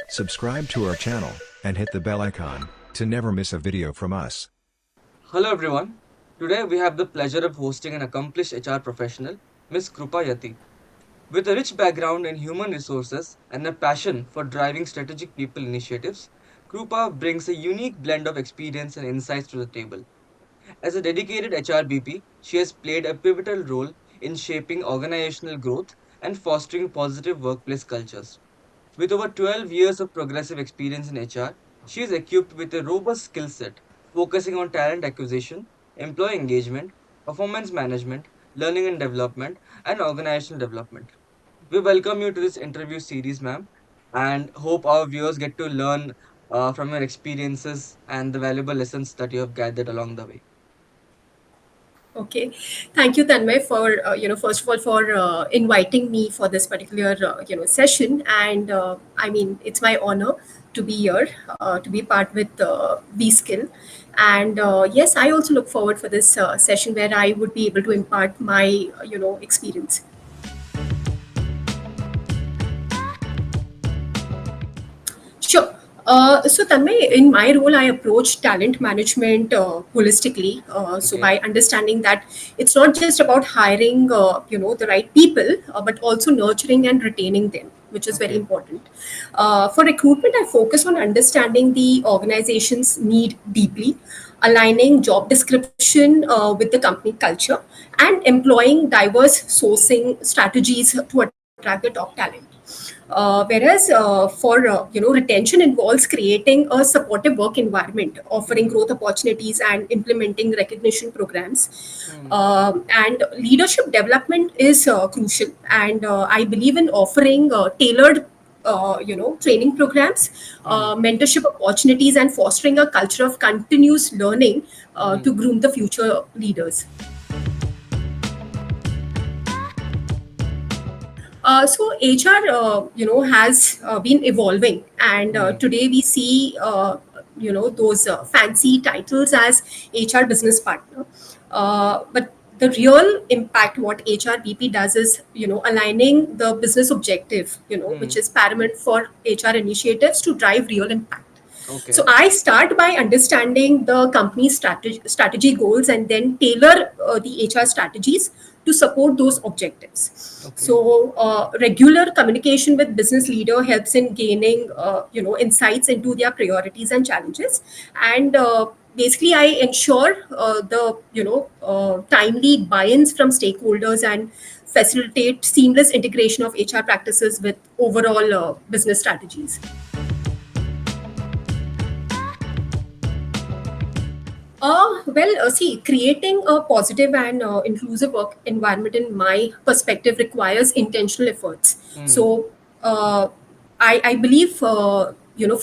Subscribe to our channel and hit the bell icon to never miss a video from us. Hello everyone. Today we have the pleasure of hosting an accomplished HR professional, Ms. Krupa Yati. With a rich background in human resources and a passion for driving strategic people initiatives, Krupa brings a unique blend of experience and insights to the table. As a dedicated HR BP, she has played a pivotal role in shaping organizational growth and fostering positive workplace cultures. With over 12 years of progressive experience in HR, she is equipped with a robust skill set focusing on talent acquisition, employee engagement, performance management, learning and development, and organizational development. We welcome you to this interview series, ma'am, and hope our viewers get to learn from your experiences and the valuable lessons that you have gathered along the way. Okay, thank you, Tanmay, for first of all, for inviting me for this particular session, and I mean it's my honor to be here, to be part with V-Skill, and yes, I also look forward for this session where I would be able to impart my experience. Sure. So, Tanmay, in my role, I approach talent management holistically. So, Okay. by understanding that it's not just about hiring, the right people, but also nurturing and retaining them, which is very Okay. important. For recruitment, I focus on understanding the organization's need deeply, aligning job description with the company culture, and employing diverse sourcing strategies to attract the top talent. Whereas for retention involves creating a supportive work environment, offering Hmm. growth opportunities, and implementing recognition programs. Hmm. And leadership development is crucial. And I believe in offering tailored training programs, Hmm. mentorship opportunities, and fostering a culture of continuous learning to Hmm. groom the future leaders. So HR, has been evolving, and Hmm. today we see, those fancy titles as HR business partner. But the real impact what HR BP does is, aligning the business objective, which Hmm. is paramount for HR initiatives to drive real impact. So Okay. I start by understanding the company's strategy goals and then tailor the HR strategies to support those objectives. Okay. So regular communication with business leader helps in gaining insights into their priorities and challenges, and basically I ensure the timely buy-ins from stakeholders and facilitate seamless integration of HR practices with overall business strategies. See, creating a positive and inclusive work environment, in my perspective, requires intentional efforts. Hmm. So, I believe,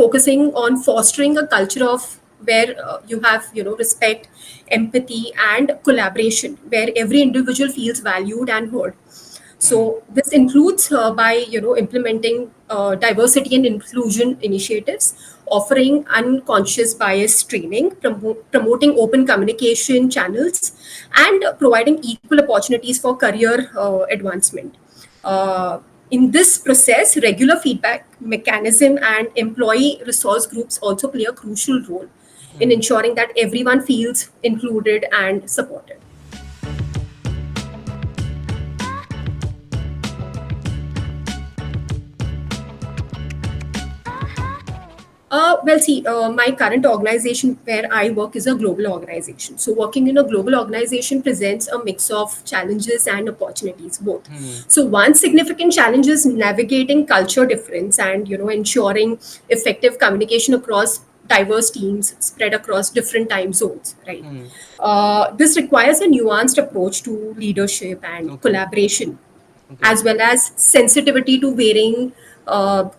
focusing on fostering a culture of where you have, respect, empathy, and collaboration, where every individual feels valued and heard. Hmm. So this includes by implementing diversity and inclusion initiatives, offering unconscious bias training, promoting open communication channels, and providing equal opportunities for career advancement. Uh, in this process, regular feedback mechanism and employee resource groups also play a crucial role in Hmm. ensuring that everyone feels included and supported. See, my current organization where I work is a global organization. So, working in a global organization presents a mix of challenges and opportunities, both. Hmm. So, one significant challenge is navigating culture difference and ensuring effective communication across diverse teams spread across different time zones. Right. Hmm. This requires a nuanced approach to leadership and Okay. collaboration, Okay. as well as sensitivity to varying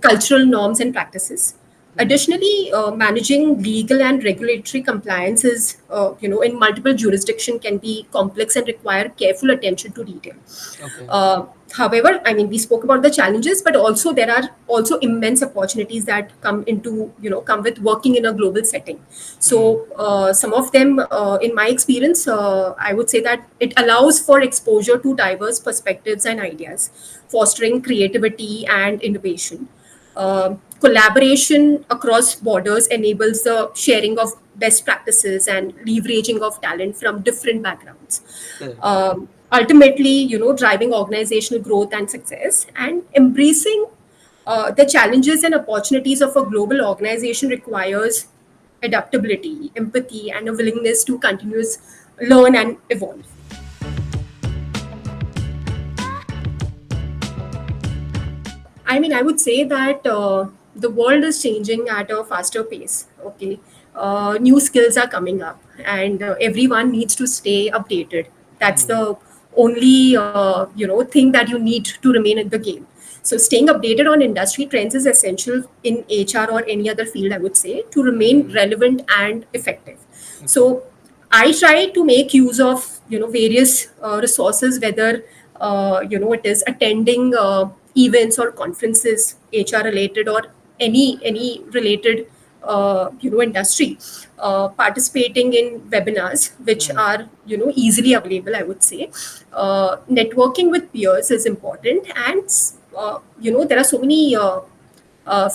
cultural norms and practices. Hmm. Additionally, managing legal and regulatory compliances, in multiple jurisdiction can be complex and require careful attention to detail. Okay. Uh, However, I mean, we spoke about the challenges, but also there are also immense opportunities that come with working in a global setting. Hmm. So some of them, in my experience, I would say that it allows for exposure to diverse perspectives and ideas, fostering creativity and innovation. collaboration across borders enables the sharing of best practices and leveraging of talent from different backgrounds. Correct. Ultimately, driving organizational growth and success, and embracing the challenges and opportunities of a global organization requires adaptability, empathy, and a willingness to continuous learn and evolve. I mean, I would say that the world is changing at a faster pace. Okay, new skills are coming up, and everyone needs to stay updated. That's Hmm. the only thing that you need to remain in the game. So, staying updated on industry trends is essential in HR or any other field. I would say to remain Hmm. relevant and effective. Okay. So, I try to make use of various resources, whether it is attending events or conferences, HR related or any related industry, participating in webinars which Hmm. are easily available. I would say networking with peers is important, and there are so many.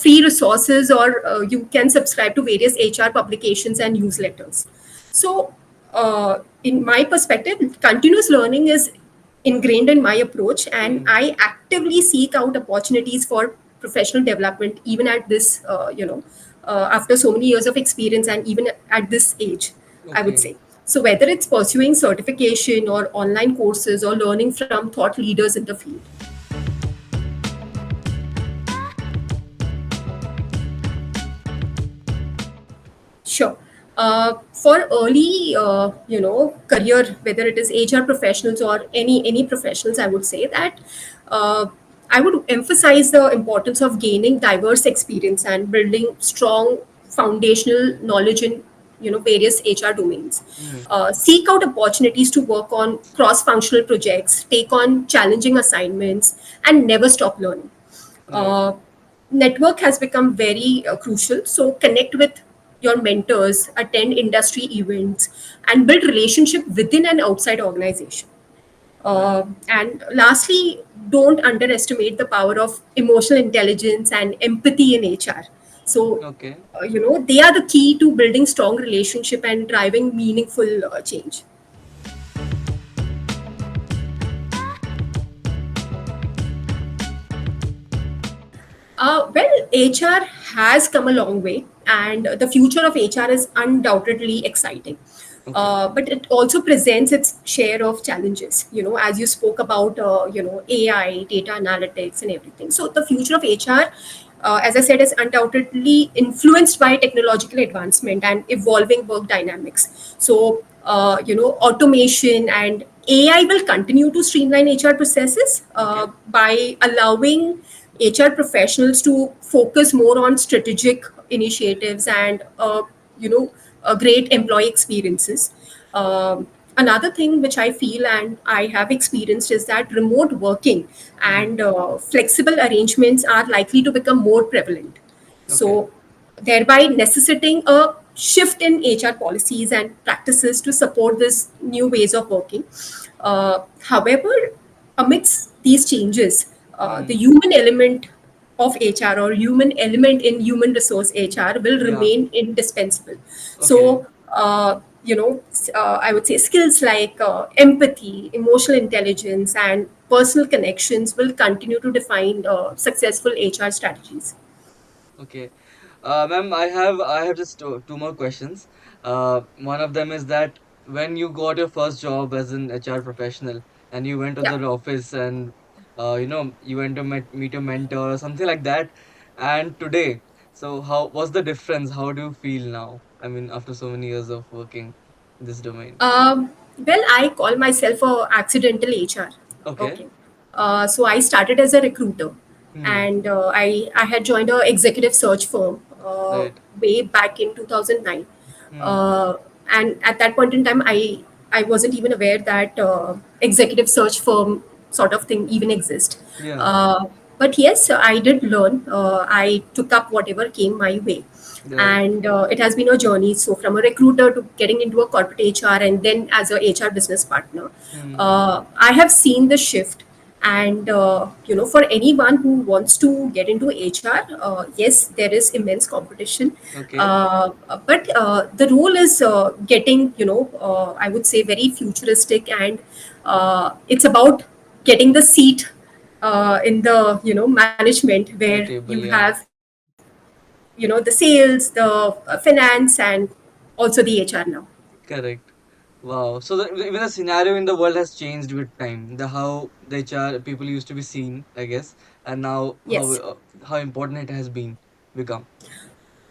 Free resources, or you can subscribe to various HR publications and newsletters. So, in my perspective, continuous learning is ingrained in my approach, and Hmm. I actively seek out opportunities for professional development, even at this, after so many years of experience, and even at this age, I would Okay. say. So, whether it's pursuing certification or online courses or learning from thought leaders in the field. Sure. For early, career, whether it is HR professionals or any professionals, I would say that uh, I would emphasize the importance of gaining diverse experience and building strong foundational knowledge in various HR domains. Hmm. Seek out opportunities to work on cross-functional projects, take on challenging assignments, and never stop learning. Right. uh, Network has become very crucial. So connect with your mentors, attend industry events, and build relationship within and outside organization. Right. And lastly, don't underestimate the power of emotional intelligence and empathy in HR. So, Okay. they are the key to building strong relationship and driving meaningful change. Well, HR has come a long way, and the future of HR is undoubtedly exciting. Okay. But it also presents its share of challenges. As you spoke about, AI, data analytics, and everything. So the future of HR, as I said, is undoubtedly influenced by technological advancement and evolving work dynamics. So, automation and AI will continue to streamline HR processes Okay. by allowing HR professionals to focus more on strategic initiatives and great employee experiences. Another thing which I feel and I have experienced is that remote working Hmm. and flexible arrangements are likely to become more prevalent. Okay. So, thereby necessitating a shift in HR policies and practices to support this new ways of working. However, amidst these changes, the Hmm. human element of HR or human element in human resource HR will Yeah. remain indispensable. Okay. So, I would say skills like empathy, emotional intelligence, and personal connections will continue to define successful HR strategies. Okay. Ma'am, I have just two more questions. One of them is that when you got your first job as an HR professional and you went to Yeah. the office and you went to meet your mentor or something like that, and today, so how was the difference? How do you feel now? I mean, after so many years of working in this domain. Well, I call myself a accidental HR. Okay. Okay. So I started as a recruiter, Hmm. and I had joined a executive search firm Right. way back in 2009. Hmm. Uh, and at that point in time, I wasn't even aware that executive search firm sort of thing even exists. Yeah. Uh, but yes, I did learn. I took up whatever came my way, Right. and it has been a journey. So from a recruiter to getting into a corporate HR, and then as a HR business partner, Hmm. I have seen the shift. And for anyone who wants to get into HR, yes, there is immense competition. Okay. But the role is getting, I would say, very futuristic, and it's about getting the seat in the management, On where the you table, have yeah. the sales, the finance, and also the HR now. Correct. Wow. So even the scenario in the world has changed with time. The how the HR people used to be seen, I guess, and now Yes. how important it has been become.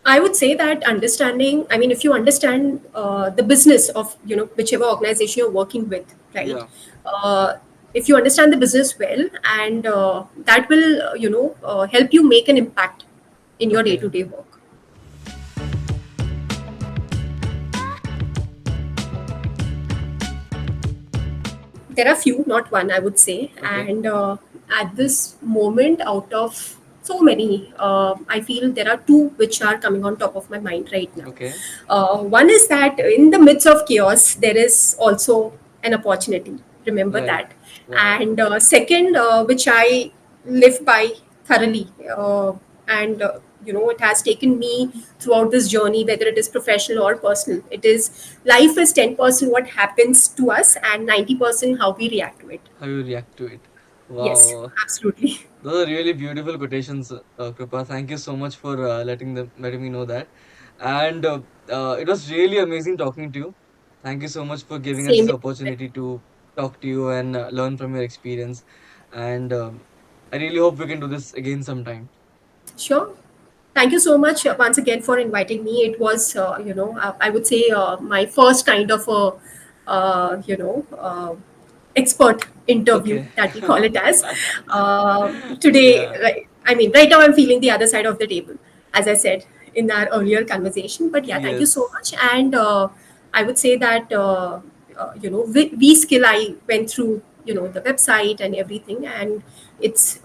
I would say that understanding, I mean, if you understand the business of, whichever organization you're working with, right? Yeah. Uh, if you understand the business well, and that will, help you make an impact in your Okay. day-to-day work. There are few, not one, I would say. Okay. And at this moment, out of so many, I feel there are two which are coming on top of my mind right now. Okay. One is that in the midst of chaos, there is also an opportunity. Remember Right. that. Wow. And second, which I live by thoroughly, and it has taken me throughout this journey, whether it is professional or personal. It is life is 10% what happens to us, and 90% how we react to it. How you react to it. Yes, Wow. absolutely. Those are really beautiful quotations, Kripa. Thank you so much for letting me know that. And it was really amazing talking to you. Thank you so much for giving us Same this here. opportunity to talk to you and learn from your experience. And I really hope we can do this again sometime. Sure. Thank you so much once again for inviting me. It was, I would say, my first kind of a, expert interview, Okay. that we call it as. Today, Yeah. right, I mean, right now I'm feeling the other side of the table, as I said in our earlier conversation. But yeah, thank you so Yes. much. And I would say that, we skill I went through, the website and everything, and it's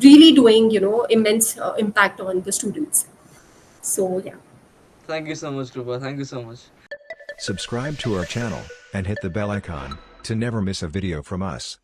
really doing, immense impact on the students. So yeah. Thank you so much, Kripa. Thank you so much. Subscribe to our channel and hit the bell icon to never miss a video from us.